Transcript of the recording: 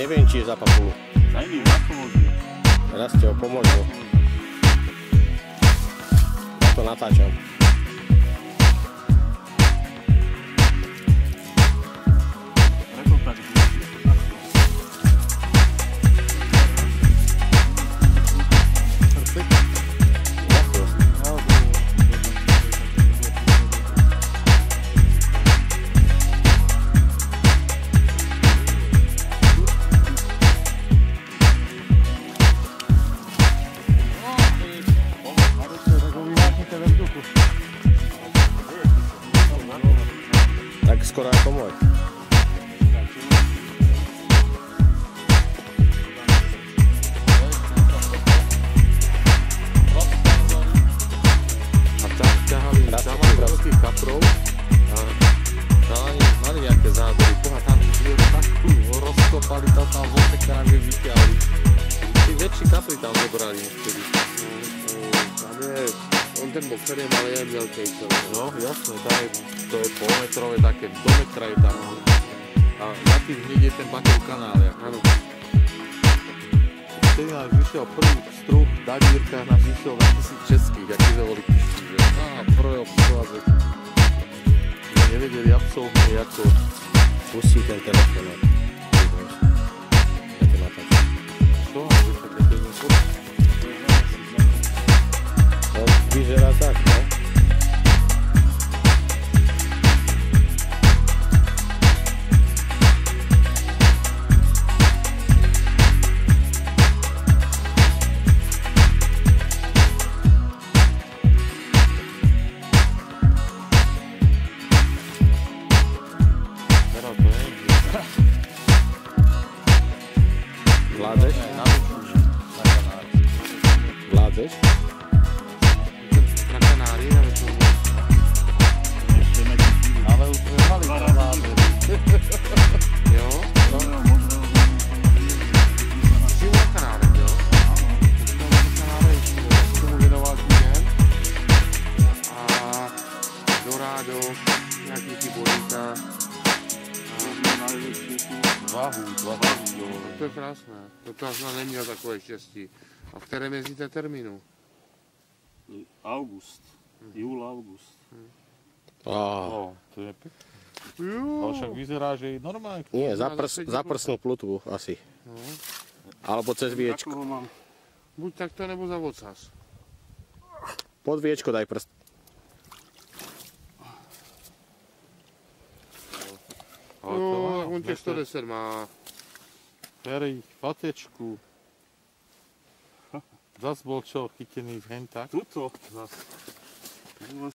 neviem, či je za papulu. Daj mi, na pomôžu. Raz ti ho pomôžu. Ja to natáčam. Tak skoro ako môj. A tak ťahali veľkých kaprov a mali nejaké zábery. Boha, tam takú rozkopali, tam vosekami vyťahli. Tí väčší kapry tam zobrali niekedy. Tam je, on ten boxer je malý aj veľkejší. No jasné, to je polmetrové, také do metra je tam. A na tým hneď je ten bakov kanál. Áno. Vtedy nás vyšiel prvý struh, Dadírka nás vyšiel na 1000 českých, aký sme boli pišti. Prvé obsluhaze. My nevedeli absolútne ako. Pustí ten telefón. Ja to natáčam. Čo? Ja to nepočím. No, vyzerá tak, no? Vládzeš? Vládzeš? Na Kanárii, ale to... Ale už sme mali na vládze. Jo? Žiju na Kanárech, jo? Na Kanárech k tomu věnoval týden. A Dorado, nějaký ty bolíka. Dva váhu, jo. To je krásné. To já neměl takové štěstí. A v kterém jezdíte termínu? August. Júl, august. To je pekné. Ale však vyzerá, že je normálne. Nie, zaprsnú plutvu asi. No. Alebo cez viečko. Takého mám. Buď takto, nebo za vocas. Pod viečko daj prst. No, on těch 110 má. Ferry, patečku. Zas bol čo chytený v hentak. Tuto zas.